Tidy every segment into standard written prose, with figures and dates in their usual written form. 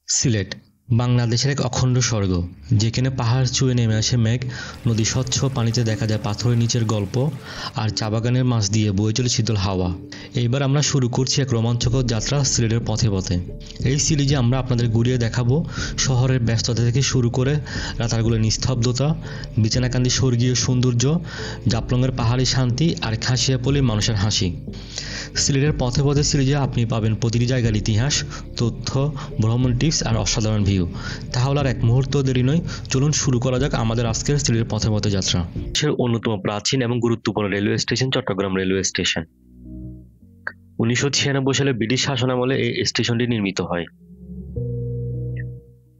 সিলেট বাংলাদেশের এক অখণ্ড স্বর্গ, যেখানে পাহাড় চুয়ে নেমে আসে মেঘ, নদী স্বচ্ছ পানিতে দেখা যায় পাথরের নিচের গল্প, আর চা বাগানের মাছ দিয়ে বয়ে চলে শীতল হাওয়া। এইবার আমরা শুরু করছি এক রোমাঞ্চকর যাত্রা সিলেটের পথে পথে। এই সিরিজে আমরা আপনাদের ঘুরিয়ে দেখাবো শহরের ব্যস্ততা থেকে শুরু করে রাতারগুলোর নিস্তব্ধতা, বিছানাকান্দি স্বর্গীয় সৌন্দর্য, জাফলংয়ের পাহাড়ি শান্তি আর খাসিয়াপল্লির মানুষের হাসি। সিলেটের পথে পথে সিরিজে আপনি পাবেন প্রতিটি জায়গার ইতিহাস, তথ্য, ভ্রমণ টিপস আর অসাধারণ ভিউ। তাহলে আর এক মুহূর্ত দেরি নয়, চলুন শুরু করা যাক আমাদের আজকের সিলেটের পথে পথে যাত্রা। দেশের অন্যতম প্রাচীন এবং গুরুত্বপূর্ণ railway station Chittagong railway station. 1996 সালে ব্রিটিশ শাসনামলে এই স্টেশনটি নির্মিত হয়।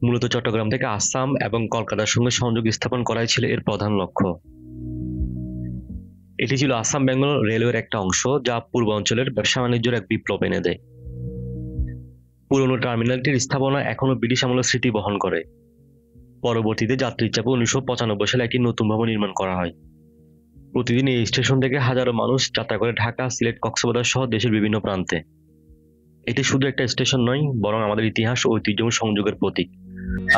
মূলত চট্টগ্রাম থেকে আসাম এবং কলকাতার সঙ্গে সংযোগ স্থাপন করাই ছিল এর প্রধান লক্ষ্য। এটি ছিল আসাম বেঙ্গল রেলওয়ের একটা অংশ, যা পূর্বাঞ্চলের ব্যবসা বাণিজ্যের এক বিপ্লব এনে দেয়। পুরনো টার্মিনালটির স্থাপনা এখনো ব্রিটিশ আমলের স্মৃতি বহন করে। পরবর্তীতে যাত্রীর চাপে 1995 সালে একটি নতুন ভবন নির্মাণ করা হয়। প্রতিদিন এই স্টেশন থেকে হাজারো মানুষ যাত্রা করে ঢাকা, সিলেট, কক্সবাজার সহ দেশের বিভিন্ন প্রান্তে। এটি শুধু একটা স্টেশন নয়, বরং আমাদের ইতিহাস ও ঐতিহ্য সংযোগের প্রতীক।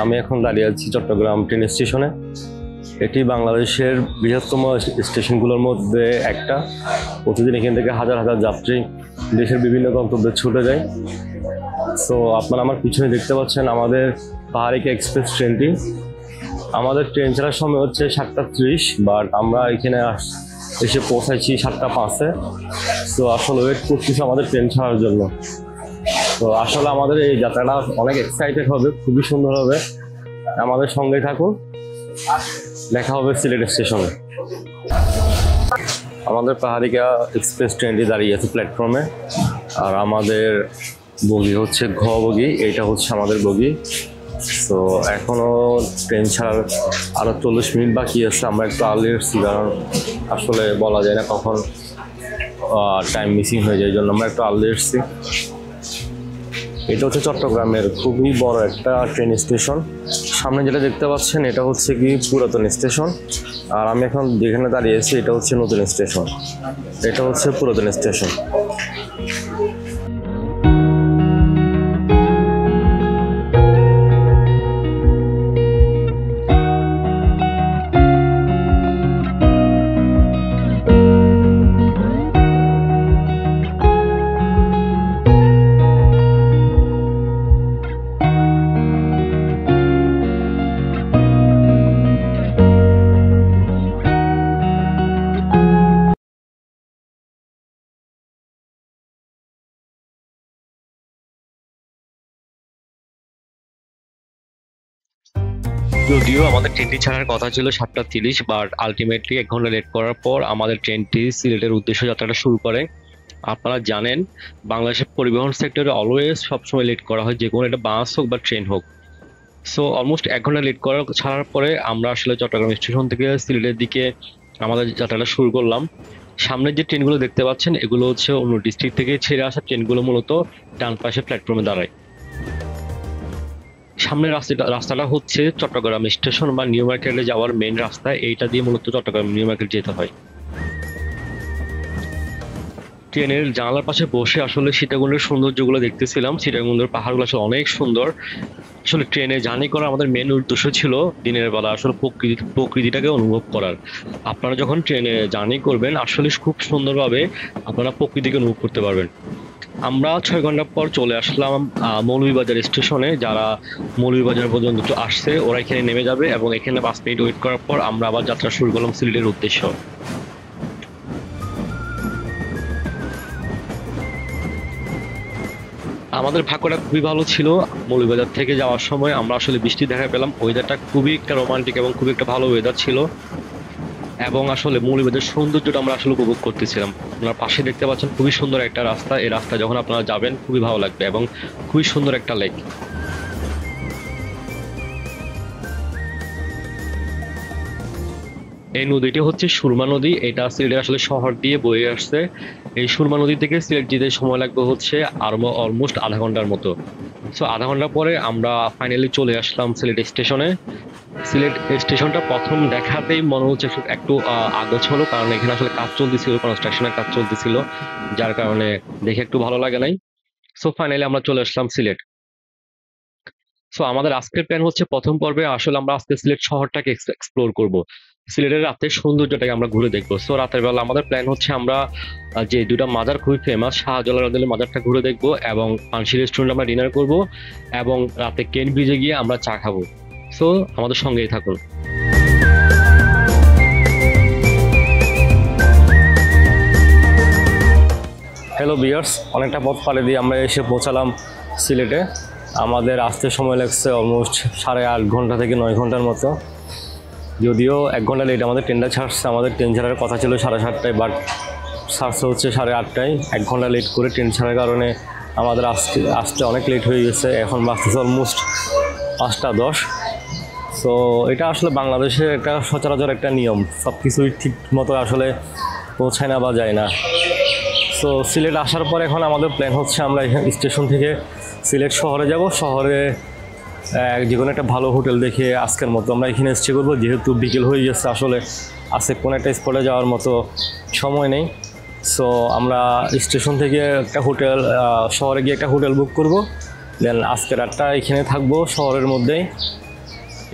আমি এখন দাঁড়িয়ে আছি চট্টগ্রাম ট্রেন স্টেশনে। এটি বাংলাদেশের বৃহত্তম স্টেশনগুলোর মধ্যে একটা। প্রতিদিন এখান থেকে হাজার হাজার যাত্রী দেশের বিভিন্ন গন্তব্যে ছুটে যায়। সো আপনারা আমার পিছনে দেখতে পাচ্ছেন আমাদের পাহাড়িকা এক্সপ্রেস ট্রেনটি। আমাদের ট্রেন ছাড়ার সময় হচ্ছে 7:30, বাট আমরা এখানে এসে পৌঁছাইছি 7:05-এ। সো আসলে ওয়েট করতেছি আমাদের ট্রেন ছাড়ার জন্য। তো আসলে আমাদের এই যাত্রাটা অনেক এক্সাইটেড হবে, খুবই সুন্দর হবে। আমাদের সঙ্গে থাকুন, দেখা হবে সিলেট স্টেশনে। আমাদের পাহাড়িকা এক্সপ্রেস ট্রেনটি দাঁড়িয়ে আছে প্ল্যাটফর্মে, আর আমাদের বগি হচ্ছে ঘ বগি, এইটা হচ্ছে আমাদের বগি। তো এখনও ট্রেন ছাড়ার আরও 40 মিনিট বাকি আছে। আমরা একটু আর্লি এসেছি, কারণ আসলে বলা যায় না কখন টাইম মিসিং হয়ে যায়, এই জন্য আমরা একটু আর্লি এসেছি। এটা হচ্ছে চট্টগ্রামের খুবই বড় একটা ট্রেন স্টেশন। সামনে যেটা দেখতে পাচ্ছেন এটা হচ্ছে কি পুরাতন স্টেশন, আর আমি এখন যেখানে দাঁড়িয়েছি এটা হচ্ছে নতুন স্টেশন। এটা হচ্ছে পুরাতন স্টেশন। যদিও আমাদের ট্রেনটি ছাড়ার কথা ছিল 7:30, বাট আলটিমেটলি 1 ঘন্টা লেট করার পর আমাদের ট্রেনটি সিলেটের উদ্দেশ্যে যাত্রাটা শুরু করে। আপনারা জানেন, বাংলাদেশের পরিবহন সেক্টরে অলওয়েজ সবসময় লেট করা হয়, যে কোনো একটা বাস হোক বা ট্রেন হোক। সো অলমোস্ট 1 ঘন্টা লেট করা ছাড়ার পরে আমরা আসলে চট্টগ্রাম স্টেশন থেকে সিলেটের দিকে আমাদের যাত্রাটা শুরু করলাম। সামনের যে ট্রেনগুলো দেখতে পাচ্ছেন, এগুলো হচ্ছে অন্য ডিস্ট্রিক্ট থেকে ছেড়ে আসা ট্রেনগুলো, মূলত ডান পাশে প্ল্যাটফর্মে দাঁড়ায়। সামনের রাস্তাটা হচ্ছে চট্টগ্রাম স্টেশন বা নিউ মার্কেটে যাওয়ার মেইন রাস্তা। এইটা দিয়ে মূলত চট্টগ্রাম নিউ মার্কেট যেতে হয়। ট্রেনের জানালার পাশে বসে আসলে সীতাকুণ্ডের সৌন্দর্যগুলো দেখতেছিলাম। সীতাকুণ্ডের পাহাড়গুলো আসলে অনেক সুন্দর। আসলে ট্রেনে জার্নি করা আমাদের মেন উদ্দেশ্য ছিল দিনের বেলা আসলে প্রকৃতিটাকে অনুভব করার। আপনারা যখন ট্রেনে জার্নি করবেন আসলে খুব সুন্দরভাবে আপনারা প্রকৃতিকে অনুভব করতে পারবেন। আমরা 6 ঘন্টা পর চলে আসলাম মৌলভীবাজার স্টেশনে। যারা মৌলভীবাজার পর্যন্ত আসছে ওরা এখানে নেমে যাবে, এবং এখানে 5 মিনিট ওয়েট করার পর আমরা আবার যাত্রা শুরু করলাম সিলেটের উদ্দেশ্য। আমাদের ভাগ্যটা খুবই ভালো ছিল। মৌলভীবাজার থেকে যাওয়ার সময় আমরা আসলে বৃষ্টি দেখা পেলাম। ওয়েদারটা খুবই একটা রোমান্টিক এবং খুবই একটা ভালো ওয়েদার ছিল, এবং আসলে মৌলভীবাজার সৌন্দর্যটা আমরা আসলে উপভোগ করতেছিলাম। আপনার পাশে দেখতে পাচ্ছেন খুবই সুন্দর একটা রাস্তা। এই রাস্তা যখন আপনারা যাবেন খুবই ভালো লাগবে, এবং খুবই সুন্দর একটা লেক। এই নদীটি হচ্ছে সুরমা নদী। এটা সিলেটের আসলে শহর দিয়ে বয়ে আসছে। এই সুরমা নদী থেকে সিলেট যেতে সময় লাগবে হচ্ছে আরো অলমোস্ট আধা ঘন্টার মতো। সো আধা ঘন্টা পরে আমরা ফাইনালি চলে আসলাম সিলেট স্টেশনে। সিলেট স্টেশনটা প্রথম দেখাতেই মনে হচ্ছে একটু আগোছালো, কারণ এখানে আসলে কাজ চলতেছিল, কনস্ট্রাকশনের কাজ চলতেছিল, যার কারণে দেখে একটু ভালো লাগে নাই। সো ফাইনালি আমরা চলে আসলাম সিলেট। সো আমাদের আজকের প্ল্যান হচ্ছে প্রথম পর্বে আসলে আমরা আজকে সিলেট শহরটাকে এক্সপ্লোর করব। সিলেটের রাতের সৌন্দর্যটাকে আমরা ঘুরে দেখবো। সো রাতের বেলা আমাদের প্ল্যান হচ্ছে আমরা যে দুটা মাজার খুবই ফেমাস, শাহজালাল মাজারটা ঘুরে দেখবো এবং পানসি রেস্টুরেন্ট আমরা ডিনার করব এবং রাতে কেন ব্রিজে গিয়ে আমরা চা খাবো। সো আমাদের সঙ্গেই থাকুন। হ্যালো বিয়ার্স, অনেকটা পথ পাড়ি দিয়ে আমরা এসে পৌঁছালাম সিলেটে। আমাদের আসতে সময় লাগছে অলমোস্ট 8.5 ঘন্টা থেকে 9 ঘন্টার মতো। যদিও 1 ঘন্টা লেট, আমাদের ট্রেনটা ছাড়ছে, আমাদের ট্রেন ছাড়ার কথা ছিল 7:30টায়, বাট ছাড়ছে হচ্ছে 8:30টায়। 1 ঘন্টা লেট করে ট্রেন ছাড়ার কারণে আমাদের আসতে অনেক লেট হয়ে গেছে। এখন বাজতেছে অলমোস্ট 5:10। সো এটা আসলে বাংলাদেশের একটা সচরাচর একটা নিয়ম, সব কিছুই ঠিক মতো আসলে পৌঁছায় না বা যায় না। সো সিলেট আসার পর এখন আমাদের প্ল্যান হচ্ছে আমরা স্টেশন থেকে সিলেট শহরে যাব। শহরে যে কোনো একটা ভালো হোটেল দেখে আজকের মতো আমরা এখানে স্টে করবো, যেহেতু বিকেল হয়ে গেছে। আসলে আজকে কোনো একটা স্পটে যাওয়ার মতো সময় নেই। সো আমরা স্টেশন থেকে একটা হোটেল, শহরে গিয়ে একটা হোটেল বুক করব। দেন আজকে রাতটা এখানে থাকবো শহরের মধ্যেই।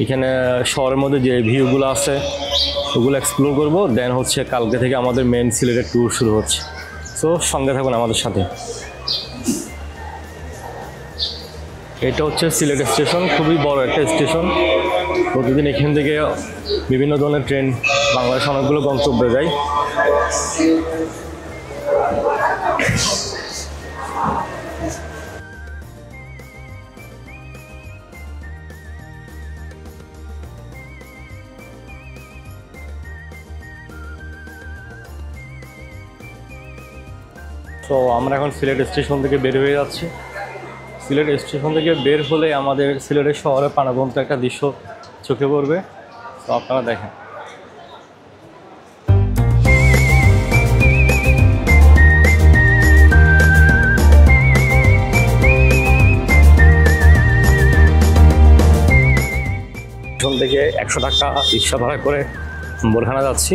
এখানে শহরের মধ্যে যে ভিউগুলো আছে ওগুলো এক্সপ্লোর করব। দেন হচ্ছে কালকে থেকে আমাদের মেন সিলেটের ট্যুর শুরু হচ্ছে। সো সঙ্গে থাকুন আমাদের সাথে। এটা হচ্ছে সিলেট স্টেশন, খুবই বড় একটা স্টেশন। প্রতিদিন এখান থেকে বিভিন্ন ধরনের ট্রেন বাংলাদেশ অনেকগুলো গন্তব্যে যায়। তো আমরা এখন সিলেট স্টেশন থেকে বের হয়ে যাচ্ছি। সিলেট স্টেশন থেকে বের হলে আমাদের সিলেটের শহরে প্রাণবন্ত একটা দৃশ্য চোখে পড়বে। তো আপনারা দেখেন। স্টেশন থেকে 100 টাকা রিক্সা ভাড়া করে আম্বরখানা যাচ্ছি।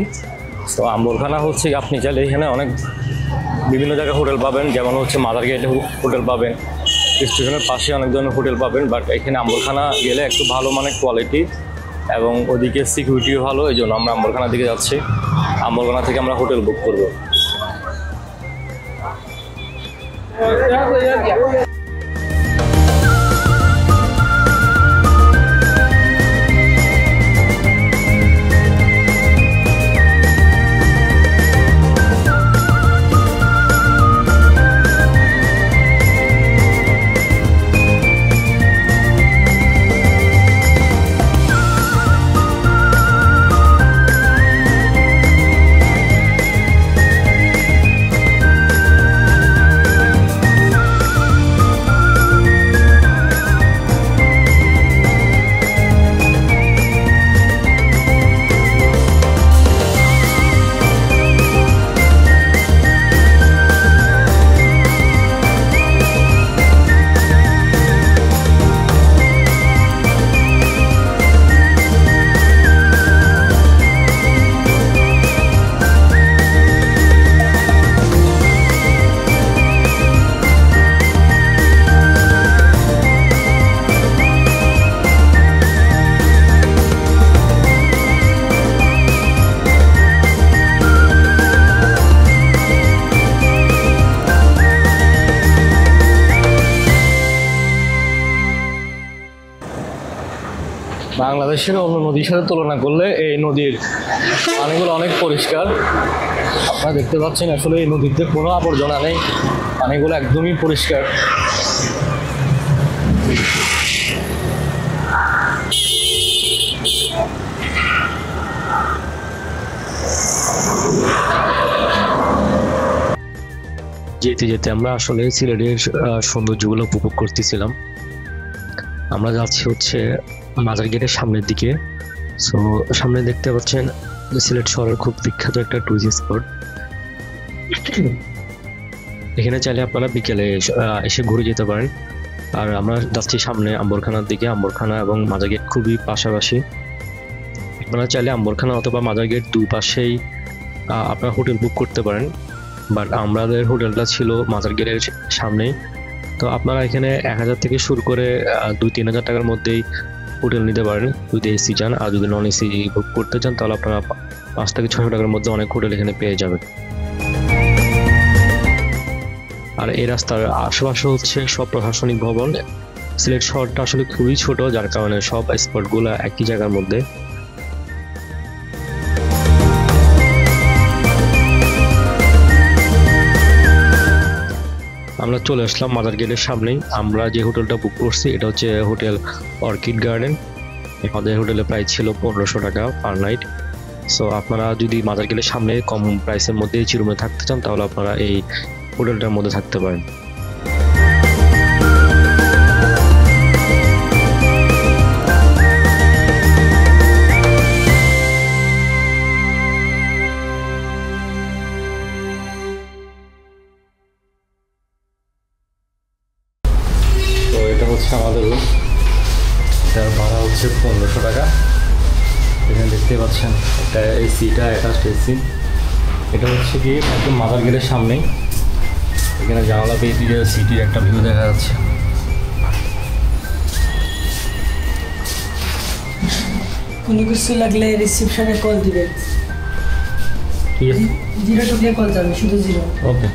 তো আম্বরখানা হচ্ছে আপনি চাইলে এখানে অনেক বিভিন্ন জায়গায় হোটেল পাবেন, যেমন হচ্ছে মাদার গেটে হোটেল পাবেন, স্টেশনের পাশে অনেক ধরনের হোটেল পাবেন। বাট এখানে আম্বরখানা গেলে একটু ভালো মানের কোয়ালিটি এবং ওদিকে সিকিউরিটিও ভালো, এই জন্য আমরা আম্বরখানার দিকে যাচ্ছি। আম্বরখানা থেকে আমরা হোটেল বুক করব। বাংলাদেশের অন্য নদীর সাথে তুলনা করলে এই নদীর পানিগুলো অনেক পরিষ্কার। আপনারা দেখতে পাচ্ছেন আসলে এই নদীতে কোনো আবর্জনা নেই, পানিগুলো একদমই পরিষ্কার। যেতে যেতে আমরা আসলে সিলেটের সৌন্দর্যগুলো উপভোগ করতেছিলাম। আমরা যাচ্ছি হচ্ছে মাজার গেটের সামনের দিকে। সো সামনে দেখতে পাচ্ছেন সিলেট শহরের খুব বিখ্যাত একটা টুরিস্ট স্পট। এখানে চাইলে আপনারা বিকেলে এসে ঘুরে যেতে পারেন। আর আমরা যাচ্ছি সামনে আম্বরখানার দিকে। আম্বরখানা এবং মাজার গেট খুবই পাশাপাশি। আপনারা চাইলে আম্বরখানা অথবা মাজার গেট দুই পাশেই আপনারা হোটেল বুক করতে পারেন। বাট আমাদের হোটেলটা ছিল মাজার গেটের সামনেই। তো আপনারা এখানে 1000 থেকে শুরু করে 2-3 হাজার টাকার মধ্যেই হোটেল নিতে পারেন যদি এসি চান। আর যদি নন এসি বুক করতে চান তাহলে আপনারা 5 থেকে 600 টাকার মধ্যে অনেক হোটেল এখানে পেয়ে যাবেন। আর এই রাস্তার আশেপাশে হচ্ছে সব প্রশাসনিক ভবন। সিলেট শহরটা আসলে খুবই ছোট, যার কারণে সব স্পটগুলো একই জায়গার মধ্যে। আমরা চলে আসলাম মাজার গেটের সামনেই। আমরা যে হোটেলটা বুক করছি এটা হচ্ছে হোটেল অর্কিড গার্ডেন। আমাদের হোটেলের প্রাইস ছিল 1500 টাকা পার নাইট। সো আপনারা যদি মাজার গেটের সামনে কম প্রাইসের মধ্যে এসি রুমে থাকতে চান তাহলে আপনারা এই হোটেলটার মধ্যে থাকতে পারেন। তো এটা হচ্ছে আমাদের রুম, এটার ভাড়া হচ্ছে 1500 টাকা। এখানে দেখতে পাচ্ছেন একটা এসিটা অ্যাটাচড এসি। এটা হচ্ছে কি একদম মাজার গেটের সামনেই। এখানে জানালা পেয়ে দিয়ে সিটির একটা ভিউ দেখা যাচ্ছে। কোনো কিছু লাগলে রিসেপশনে কল দিবেন। ঠিক আছে, 0 টুকলে কল যাবে, শুধু 0। ওকে।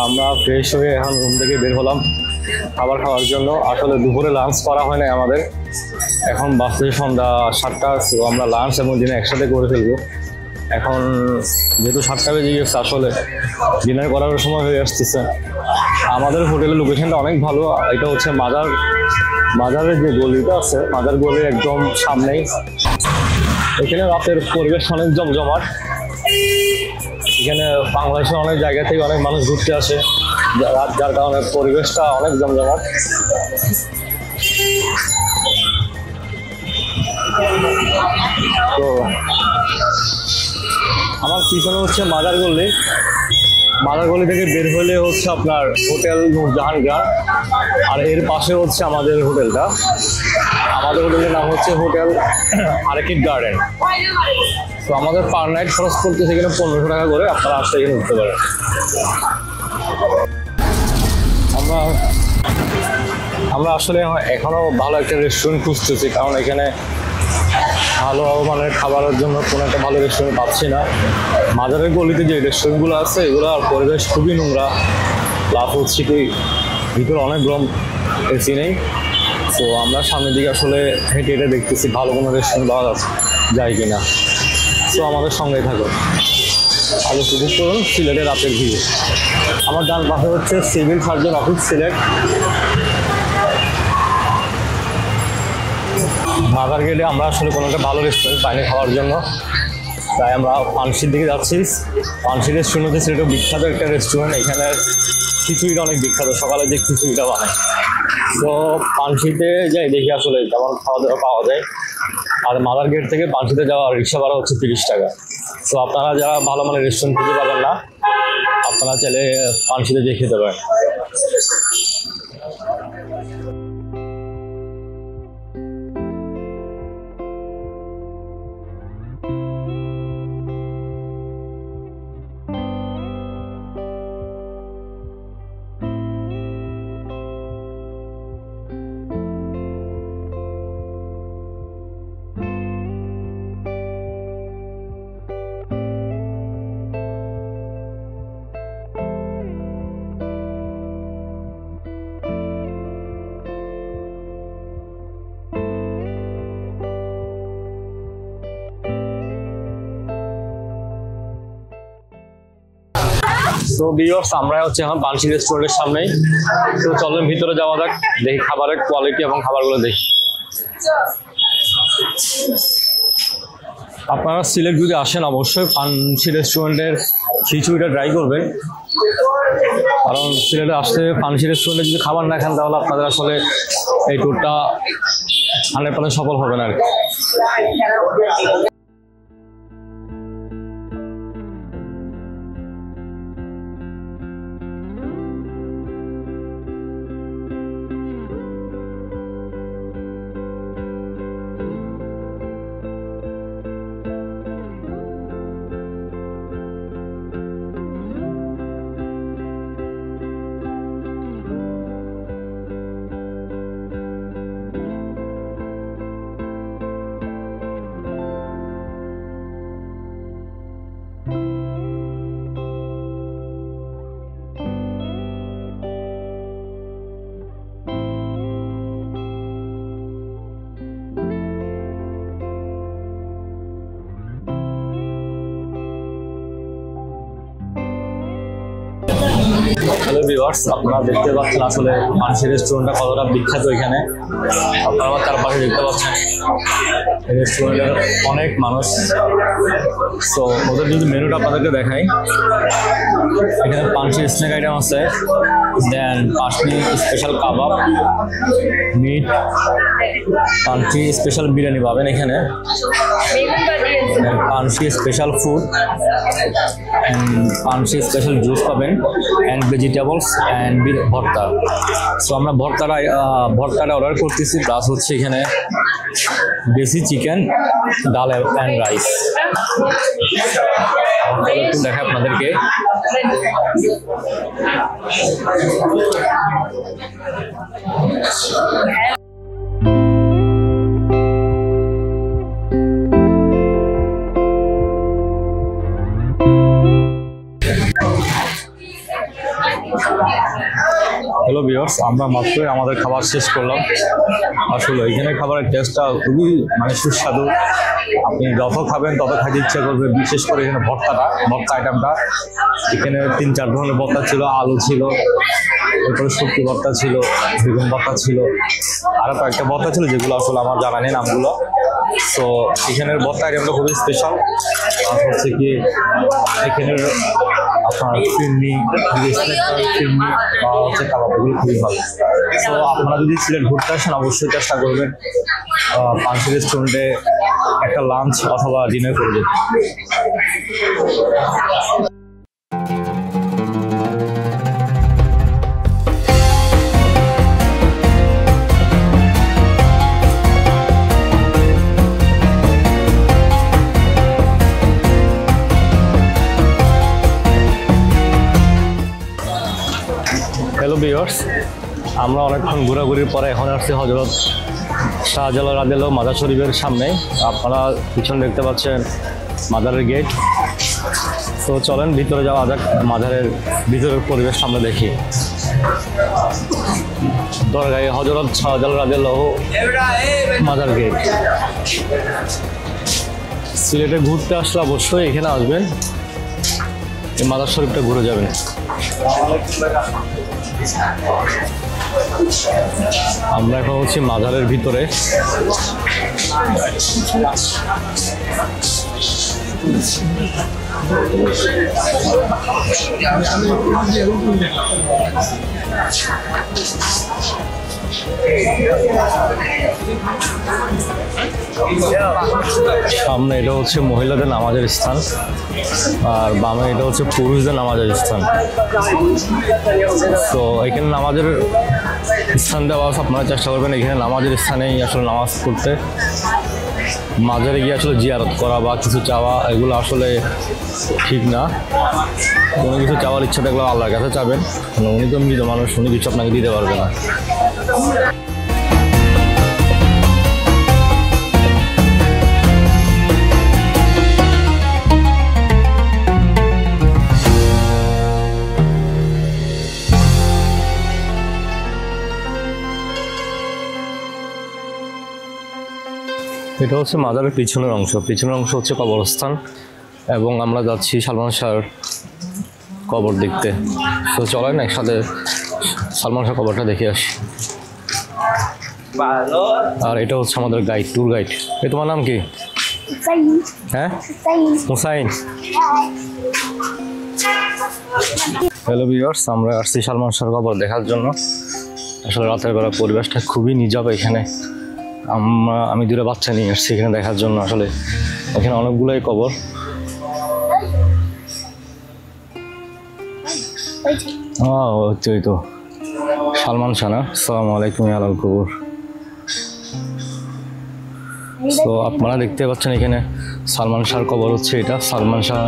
আমরা ফ্রেশ হয়ে এখন রুম থেকে বের হলাম খাবার খাওয়ার জন্য। আসলে দুপুরে লাঞ্চ করা হয় না আমাদের, এখন বাসে সন্ধ্যা 7টা। তো আমরা লাঞ্চ এবং ডিনার একসাথে করে ফেলবো। এখন যেহেতু 7টা বেজে গেছে, আসলে ডিনার করার সময় হয়ে আসতেছে। আমাদের হোটেলের লোকেশনটা অনেক ভালো। এটা হচ্ছে মাজারের যে গলিটা আছে, মাজার গলির একদম সামনেই। এখানে রাতের পরিবেশ অনেক জমজমাট। এখানে বাংলাদেশের অনেক জায়গা থেকে অনেক মানুষ ঘুরতে আসে, যার কারণে পরিবেশটা অনেক জমজমাট। তো আমার পিছনে হচ্ছে মাজার গলি। মাজার গলি থেকে বের হলে হচ্ছে আপনার হোটেল নূরজাহান। আর এর পাশে হচ্ছে আমাদের হোটেলটা। আমাদের হোটেলের নাম হচ্ছে হোটেল অর্কিড গার্ডেন। তো আমাদের পার নাইট খরচ করতে সেখানে 1500 টাকা করে, আপনারা আসতে এখানে উঠতে পারেন। আমরা আসলে এখনো ভালো একটা রেস্টুরেন্ট খুঁজতেছি, কারণ এখানে ভালো মানের খাবারের জন্য কোনো একটা ভালো রেস্টুরেন্ট পাচ্ছি না। মাজারের গলিতে যে রেস্টুরেন্টগুলো আছে এগুলোর পরিবেশ খুবই নোংরা, প্লাস হচ্ছে কি ভিতরে অনেক গরম, এসি নেই। তো আমরা সামনের দিকে আসলে হেঁটে হেঁটে দেখতেছি ভালো কোনো রেস্টুরেন্ট পাওয়া যায় কিনা। তো আমাদের সঙ্গেই থাকো, আলো উপভোগ করুন সিলেটের রাতের ভিউ। আমার ডান পাশে হচ্ছে সিভিল সার্জন অফিস সিলেট। মাজার গেটে আমরা আসলে কোনো একটা ভালো রেস্টুরেন্ট পাইনি খাওয়ার জন্য, তাই আমরা পানশির দিকে যাচ্ছি। পানশি রেস্টুরেন্ট হচ্ছে সিলেটের বিখ্যাত একটা রেস্টুরেন্ট। এখানে খিচুড়িটা অনেক বিখ্যাত, সকালে যে খিচুড়িটা বানায়। তো পানশিতে যাই দেখি আসলে কেমন খাওয়া দাওয়া পাওয়া যায়। আর মাজার গেট থেকে পানশিতে যাওয়া রিক্সা ভাড়া হচ্ছে 30 টাকা। তো আপনারা যারা ভালো মানের রেস্টুরেন্ট খুঁজে পাবেন না, আপনারা চাইলে পানশিতে যেয়ে খেতে পারেন। তো ভিউয়ার্স, আমরা হচ্ছে এখন পানশি রেস্টুরেন্টের সামনেই। তো চলেন ভিতরে যাওয়া যাক, দেখি খাবারের কোয়ালিটি এবং খাবারগুলো দেখি। আপনারা সিলেট যদি আসেন অবশ্যই পানশি রেস্টুরেন্টের খিচুড়িটা ট্রাই করবেন, কারণ সিলেটে আসতে ফান্সি রেস্টুরেন্টে যদি খাবার না খান তাহলে আপনাদের আসলে এই ট্যুরটা 100% সফল হবে না আর কি। হ্যালো ভিউয়ার্স, আপনারা দেখতে পাচ্ছেন আসলে ফান্সি রেস্টুরেন্টটা কতটা বিখ্যাত এখানে। আপনারা তার পাশে দেখতে পাচ্ছেন এই রেস্টুরেন্টের অনেক মানুষ। সো ওদের যদি মেনুটা আপনাদেরকে দেখাই, এখানে পাঁচটি স্ন্যাক আইটেম আছে, দেন 5টি স্পেশাল কাবাব, মিট, 5টি স্পেশাল বিরিয়ানি পাবেন এখানে, 5টি স্পেশাল ফুড, 5টি স্পেশাল জুস পাবেন, অ্যান্ড ভেজিটেবলস অ্যান্ড ভর্তা। সো আমরা ভর্তাটা অর্ডার করতেছি, প্লাস হচ্ছে এখানে দেশি চিকেন, ডাল অ্যান্ড রাইস। একটু দেখা আপনাদেরকে। হ্যালো ভিউয়ার্স, আমরা মাত্রই আমাদের খাবার শেষ করলাম। আসলে এখানে খাবারের টেস্টটা খুবই সুস্বাদু। আপনি যত খাবেন তত খাইতে ইচ্ছা করবে। বিশেষ করে এখানে ভর্তা আইটেমটা, এখানে 3-4 ধরনের ভর্তা ছিল, আলু ছিল, এরপরে শুটকি ভর্তা ছিল, বেগুন ভর্তা ছিল, আরও কয়েকটা ভর্তা ছিল যেগুলো আসলে আমার জানা নেই নামগুলো। সো এখানের ভর্তা আইটেমটা খুবই স্পেশাল। আর হচ্ছে কি এখানের আপনার ফিরনি বা হচ্ছে কাবাব, এগুলো খুবই ভালো। সো আপনারা যদি সিলেট ঘুরতে আসেন অবশ্যই চেষ্টা করবেন ফান্সি রেস্টুরেন্টে একটা লাঞ্চ অথবা ডিনার করবেন। হ্যালো ভিউয়ার্স, আমরা অনেকক্ষণ ঘোরাঘুরির পরে এখন আসছি হযরত শাহজালাল রাদিয়াল্লাহু মাজার শরীফের সামনে। আপনারা পিছনে দেখতে পাচ্ছেন মাজারের গেট। তো চলেন ভিতরে যাওয়া যাক, মাজারের ভিতরের পরিবেশ সামনে দেখি। দরগাহে হযরত শাহজালাল রাদিয়াল্লাহু মাজার গেট। সিলেটে ঘুরতে আসলে অবশ্যই এখানে আসবেন, এই মাজার শরীফটা ঘুরে যাবেন। আমরা এখন হচ্ছি মাজারের ভিতরে। সামনে এটা হচ্ছে মহিলাদের নামাজের স্থান, আর বামে এটা হচ্ছে পুরুষদের নামাজের স্থান। তো এখানে নামাজের স্থান দেওয়া আছে, আপনারা চেষ্টা করবেন এখানে নামাজের স্থানেই আসলে নামাজ পড়তে। মাজারে গিয়ে আসলে জিয়ারত করা বা কিছু চাওয়া এগুলো আসলে ঠিক না। কোনো কিছু চাওয়ার ইচ্ছা থাকলে আল্লাহর কাছে চাবেন, উনি তো মৃত মানুষ, উনি কিছু আপনাকে দিতে পারবে না। এটা হচ্ছে মাজারের পিছনের অংশ হচ্ছে কবরস্থান, এবং আমরা যাচ্ছি সালমান শাহর কবর দেখতে। তো চলেন একসাথে সালমান শাহ কবরটা দেখে আসি। আর এটা হচ্ছে আমাদের গাইড, ট্যুর গাইড। তোমার নাম কি? হ্যাঁ, হুসাইন। হ্যালো ভিউয়ার্স, আমরা আসছি সালমান শাহর কবর দেখার জন্য। আসলে রাতের বেলা পরিবেশটা খুবই নীরব এখানে। আমি দুটো বাচ্চা নিয়ে আসছি এখানে দেখার জন্য। আসলে এখানে অনেকগুলোই কবর। ওই তো সালমান শাহ না? আসসালামু আলাইকুম আলাল কবর। তো আপনারা দেখতে পাচ্ছেন এখানে সালমান শাহর কবর হচ্ছে এটা। সালমান শাহ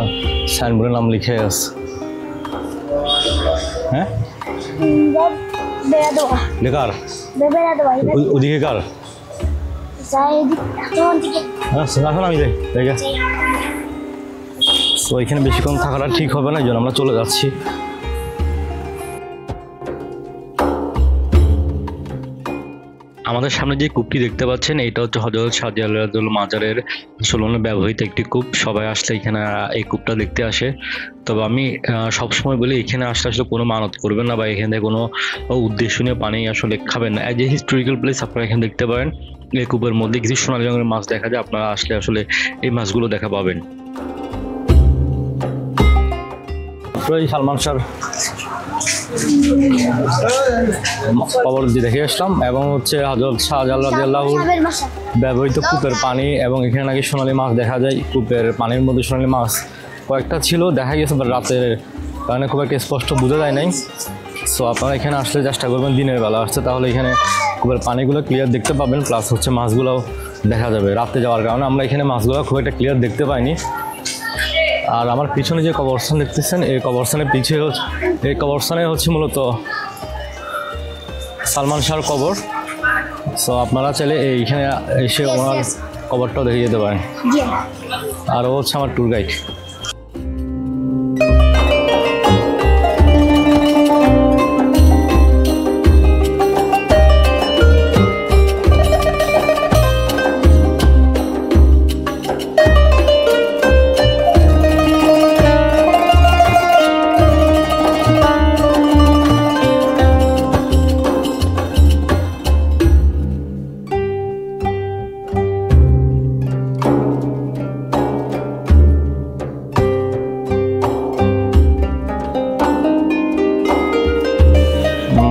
সাইনবোর্ডের নাম লিখে আছে। হ্যাঁ, কার ওদিকে কার? এখন আমি যাই। তো এখানে বেশিক্ষণ থাকাটা ঠিক হবে না, এই জন্য আমরা চলে যাচ্ছি। আমাদের সামনে যে কূপটি দেখতে পাচ্ছেন এটা হচ্ছে হযরত শাহজালাল মাজারের ব্যবহৃত একটি কূপ। সবাই আসলে এখানে এই কূপটা দেখতে আসে। তবে আমি সবসময় বলি এখানে আসলে আসলে কোনো মানত করবেন না বা এখানে কোনো উদ্দেশ্য নিয়ে পানি আসলে খাবেন না। যে হিস্টোরিক্যাল প্লেস আপনারা এখানে দেখতে পারেন। এই কূপের মধ্যে কিছু সোনালী রঙের মাছ দেখা যায়। আপনারা আসলে আসলে এই মাছগুলো দেখা পাবেন। সালমান শাহর কবর দেখে আসলাম এবং হচ্ছে হযরত শাহজালাল রাদিয়াল্লাহু ব্যবহৃত কূপের পানি এবং এখানে নাকি সোনালী মাছ দেখা যায়। কূপের পানির মধ্যে সোনালী মাছ কয়েকটা ছিল, দেখা গেছে রাতের কারণে খুব একটা স্পষ্ট বোঝা যায় নাই। সো আপনারা এখানে আসলে চেষ্টা করবেন দিনের বেলা আসছে, তাহলে এখানে কূপের পানিগুলো ক্লিয়ার দেখতে পাবেন, প্লাস হচ্ছে মাছগুলোও দেখা যাবে। রাতে যাওয়ার কারণে আমরা এখানে মাছগুলো খুব একটা ক্লিয়ার দেখতে পাইনি। আর আমার পিছনে যে কবরস্থান দেখতেছেন, এই কবরস্থানের পিছিয়ে এই কবরস্থানে হচ্ছে মূলত সালমান শাহর কবর। সো আপনারা চাইলে এইখানে এসে ওনার কবরটাও দেখে যেতে পারেন। আর ও হচ্ছে আমার ট্যুর গাইড।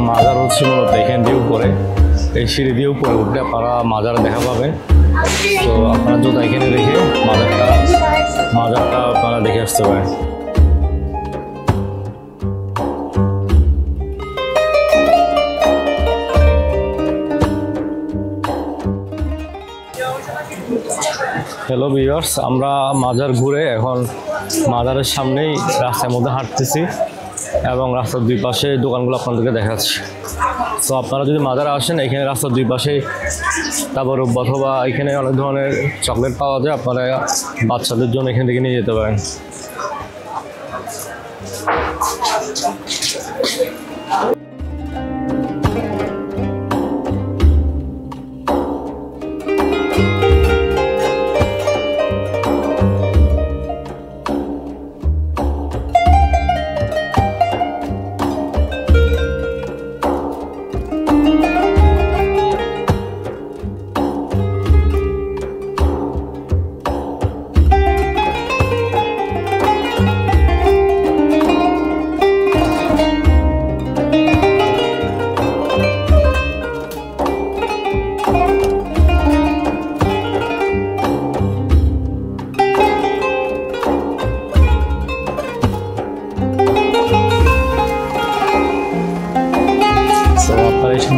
মাজার হচ্ছে মূলত এখান দিয়ে উপরে, এই সিঁড়ি দিয়ে উপরে উঠলে আপনারা মাজার দেখা পাবেন। তো আপনারা জুতা এখানে রেখে মাজারটা আপনারা দেখে আসতে পারেন। হ্যালো ভিউয়ার্স, আমরা মাজার ঘুরে এখন মাজারের সামনেই রাস্তার মধ্যে হাঁটতেছি এবং রাস্তার দুই পাশে দোকানগুলো আপনাদেরকে দেখাচ্ছি। তো আপনারা যদি মাজারে আসেন, এখানে রাস্তার দুই পাশে তারপর অথবা এখানে অনেক ধরনের চকলেট পাওয়া যায়, আপনারা বাচ্চাদের জন্য এখান থেকে নিয়ে যেতে পারেন।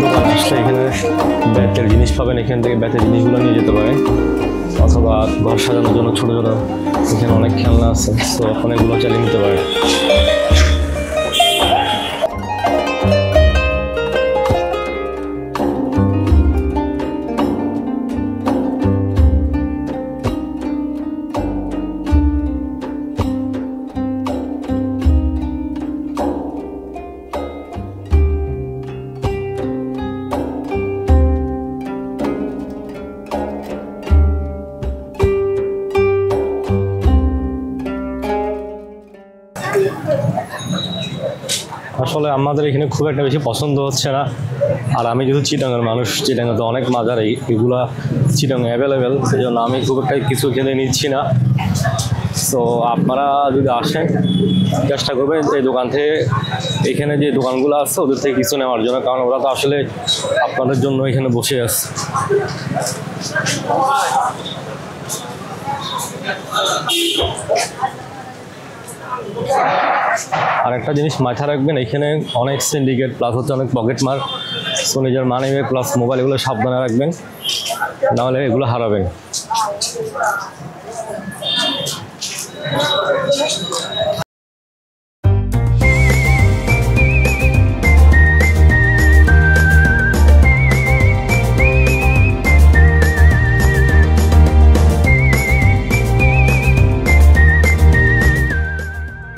দোকান আসলে এখানে ব্যাটের জিনিস পাবেন, এখান থেকে ব্যাটের জিনিসগুলো নিয়ে যেতে পারেন। অথবা ঘর সাজানোর জন্য ছোটো ছোটো এখানে অনেক খেলনা আছে, তো অনেকগুলো চালিয়ে নিতে পারেন। আসলে আমাদের এখানে খুব একটা বেশি পছন্দ হচ্ছে না। আর আমি যেহেতু চিটাঙ্গের মানুষ, চিটাঙ্গে তো অনেক মাজার এগুলা চিটাঙ্গে অ্যাভেলেবেল, সেই জন্য আমি খুব একটা কিছু কিনে নিচ্ছি না। সো আপনারা যদি আসেন চেষ্টা করবেন এই দোকান থেকে, এখানে যে দোকানগুলো আছে ওদের থেকে কিছু নেওয়ার জন্য, কারণ ওরা তো আসলে আপনাদের জন্য এখানে বসে আছে। আর একটা জিনিস মাথায় রাখবেন, এখানে অনেক সিন্ডিকেট প্লাস হচ্ছে অনেক পকেট মার, সো নিজের মানি ব্যাগ প্লাস মোবাইল এগুলো সাবধানে রাখবেন, নাহলে এগুলো হারাবেন।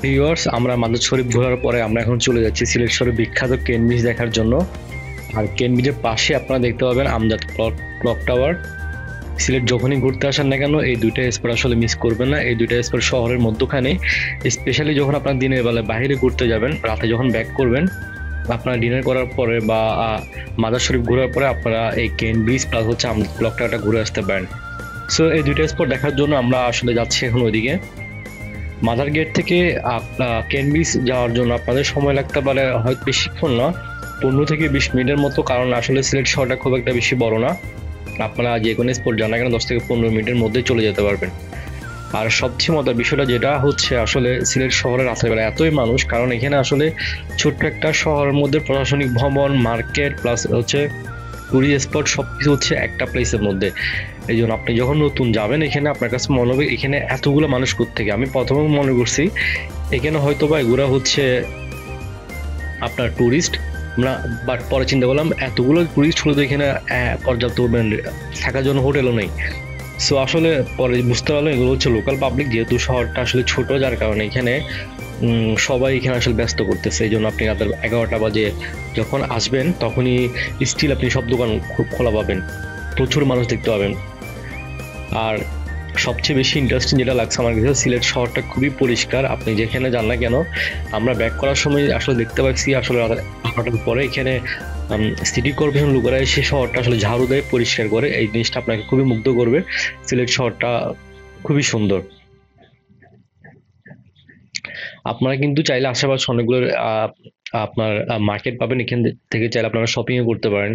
ভিউয়ার্স, আমরা মাদার শরীফ ঘোরার পরে আমরা এখন চলে যাচ্ছি সিলেট শহরের বিখ্যাত কেন ব্রিজ দেখার জন্য। আর কেন ব্রিজের পাশে আপনারা দেখতে পাবেন আমজাদ ক্লক টাওয়ার। সিলেট যখনই ঘুরতে আসেন না কেন এই দুইটা স্পট আসলে মিস করবেন না। এই দুইটা স্পট শহরের মধ্যখানে, স্পেশালি যখন আপনারা দিনের বেলায় বাইরে ঘুরতে যাবেন, রাতে যখন ব্যাক করবেন, আপনারা ডিনার করার পরে বা মাদার শরীফ ঘোরার পরে আপনারা এই কেন ব্রিজ প্লাস হচ্ছে আমজাদ ক্লক টাওয়ারটা ঘুরে আসতে পারেন। সো এই দুইটা স্পট দেখার জন্য আমরা আসলে যাচ্ছি এখন ওইদিকে। মাদার গেট থেকে কেন ব্রিজ যাওয়ার জন্য আপনাদের সময় লাগতে পারে হয়তো বেশিক্ষণ না, 15 থেকে 20 মিনিটের মতো, কারণ আসলে সিলেট শহরটা খুব একটা বেশি বড় না। আপনারা যে কোনো স্পট জানা কেন 10 থেকে 15 মিনিটের মধ্যে চলে যেতে পারবেন। আর সবচেয়ে মজার বিষয়টা যেটা হচ্ছে, আসলে সিলেট শহরে রাতের বেলা এতই মানুষ, কারণ এখানে আসলে ছোট্ট একটা শহরের মধ্যে প্রশাসনিক ভবন, মার্কেট প্লাস হচ্ছে টুরিস্ট স্পট সবকিছু হচ্ছে একটা প্লেসের মধ্যে। এই জন্য আপনি যখন নতুন যাবেন এখানে আপনার কাছে মনে হবে এখানে এতগুলো মানুষ কোত্থেকে। আমি প্রথমে মনে করছি এখানে হয়তো বা এগুলো হচ্ছে আপনার টুরিস্ট না, বাট পরে চিন্তা করলাম এতগুলো টুরিস্ট হলে তো এখানে পর্যাপ্ত থাকার জন্য হোটেলও নেই। সো আসলে পরে বুঝতে পারলাম এগুলো হচ্ছে লোকাল পাবলিক, যেহেতু শহরটা আসলে ছোট, যার কারণে এখানে সবাই এখানে আসলে ব্যস্ত করতেছে। এই জন্য আপনি রাতের 11টা বাজে যখন আসবেন তখনই স্টিল আপনি সব দোকান খুব খোলা পাবেন, প্রচুর মানুষ দেখতে পাবেন। আর সবচেয়ে বেশি ইন্টারেস্টিং যেটা লাগছে আমার কাছে, সিলেট শহরটা খুবই পরিষ্কার। আপনি যেখানে যান না কেন, আমরা ব্যাক করার সময় আসলে দেখতে পাচ্ছি আসলে রাতের 11টার পরে এখানে সিটি কর্পোরেশন লোকেরা এসে শহরটা আসলে ঝাড়ু দেয়, পরিষ্কার করে। এই জিনিসটা আপনাকে খুবই মুগ্ধ করবে। সিলেট শহরটা খুবই সুন্দর। আপনারা কিন্তু চাইলে আশেপাশে অনেকগুলো আপনার মার্কেট পাবেন, এখান থেকে চাইলে আপনারা শপিংও করতে পারেন।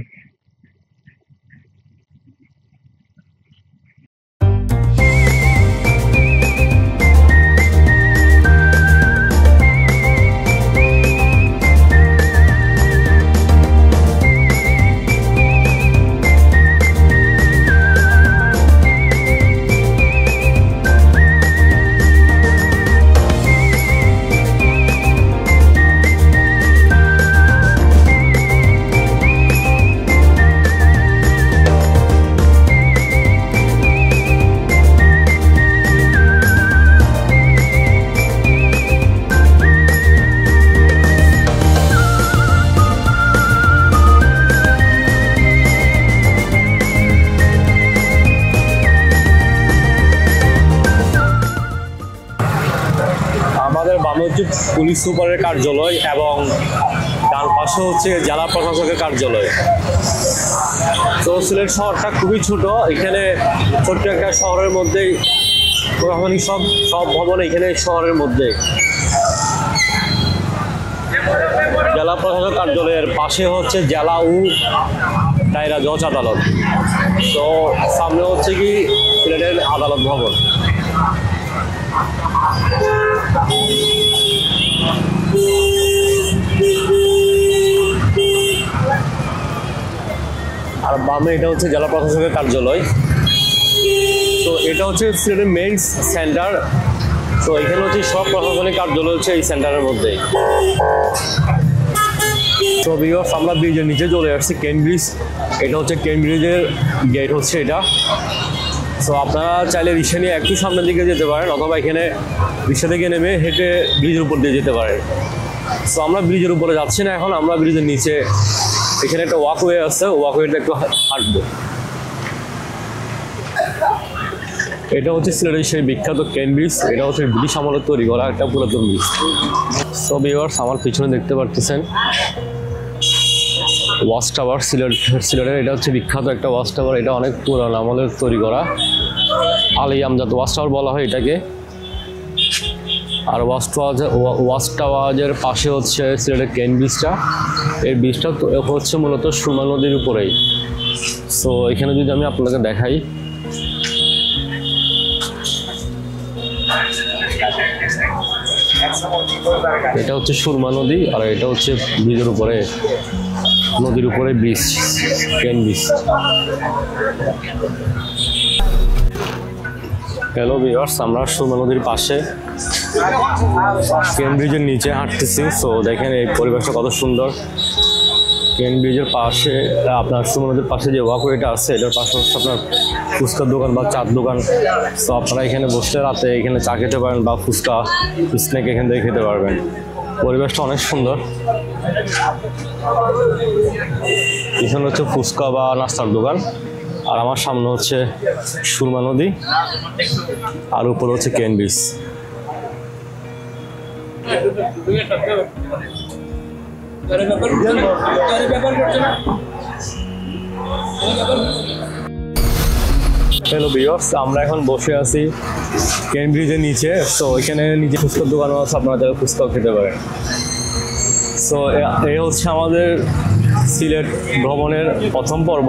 পুলিশ সুপারের কার্যালয় এবং ডান পাশে হচ্ছে জেলা প্রশাসকের কার্যালয়। তো সিলেট শহরটা খুবই ছোট, এখানে ছোট্ট একটা শহরের মধ্যেই প্রশাসনিক সব ভবন এখানে শহরের মধ্যে। জেলা প্রশাসক কার্যালয়ের পাশে হচ্ছে জেলা ও দায়রা জজ আদালত। তো সামনে হচ্ছে কি সিলেটের আদালত ভবন। আর বামে এটা হচ্ছে জেলা প্রশাসকের কার্যালয়। তো এটা হচ্ছে সিলেটের মেইন সেন্টার। তো এখানে হচ্ছে সব প্রশাসনিক কার্যালয় হচ্ছে এই সেন্টারের মধ্যে। তো ভিউয়ার্স, আমরা ব্রিজের নিচে চলে আসছি, কেন ব্রিজ। এটা হচ্ছে কেন ব্রিজের গেট হচ্ছে এটা। তো আপনারা চাইলে রিক্সা নিয়ে একটু সামনের দিকে যেতে পারেন, অথবা এখানে রিক্সা থেকে নেমে হেঁটে ব্রিজের উপর দিয়ে যেতে পারেন। তো আমরা ব্রিজের উপরে যাচ্ছি না, এখন আমরা ব্রিজের নিচে এখানে একটা ওয়াকওয়ে আছে, ওয়াকওয়েটা একটু হাঁটবো। এটা হচ্ছে সিলেটের সেই বিখ্যাত কেন ব্রিজ। এটা হচ্ছে ব্রিটিশ আমলের তৈরি করা একটা পুরাতন ব্রিজ। সো ভিউয়ার্স, আমার পিছনে দেখতে পারতেছেন ওয়াচ টাওয়ার। সিলেটের এটা হচ্ছে বিখ্যাত একটা ওয়াচ টাওয়ার। এটা অনেক পুরান আমলের তৈরি করা, আলী আমজাদ ওয়াচ টাওয়ার বলা হয় এটাকে। আর ওয়াচ টাওয়ারের পাশে হচ্ছে সিলেটের কেন বিচটা। এই বিচটা হচ্ছে মূলত সুরমা নদীর উপরেই। সো এখানে যদি আমি আপনাকে দেখাই, এটা হচ্ছে সুরমা নদী আর এটা হচ্ছে ব্রিজের উপরে, নদীর উপরে বিচ, কেন বিচ। হ্যালো ভিউয়ার্স, আমরা সুরমা নদীর পাশে কেন ব্রিজের নিচে হাঁটতেছি। সো দেখেন এই পরিবেশটা কত সুন্দর। কেন ব্রিজের পাশে আপনার সুরমা নদীর পাশে যে ওয়াকওয়েটা আছে, এটার পাশে হচ্ছে আপনার ফুচকার দোকান বা চার দোকান। সো আপনারা এখানে বসলে রাতে এখানে চা খেতে পারেন বা ফুচকা স্ন্যাক এখান থেকে খেতে পারবেন। পরিবেশটা অনেক সুন্দর। এখানে হচ্ছে ফুচকা বা নাস্তার দোকান, আর আমার সামনে হচ্ছে সুরমা নদী, আর উপরে হচ্ছে কেন বিচ। হ্যালো ভিউয়ার্স, আমরা এখন বসে আছি কেন ব্রিজের নিচে। সো এখানে নিচে ফুচকার দোকানও আছে, আপনারা যারা ফুচকাও খেতে পারেন। সো এই হচ্ছে আমাদের সিলেট ভ্রমণের প্রথম পর্ব,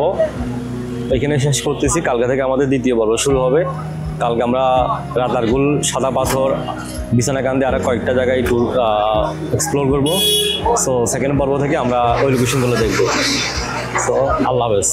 এখানে শেষ করতেছি। কালকে থেকে আমাদের দ্বিতীয় পর্ব শুরু হবে। কালকে আমরা রাতারগুল, সাদা পাথর, বিছানাকান্দি আর কয়েকটা জায়গায় ট্যুর এক্সপ্লোর করবো। সো সেকেন্ড পর্ব থেকে আমরা ওই লোকেশনগুলো দেখবো। সো আল্লাহ হাফেজ।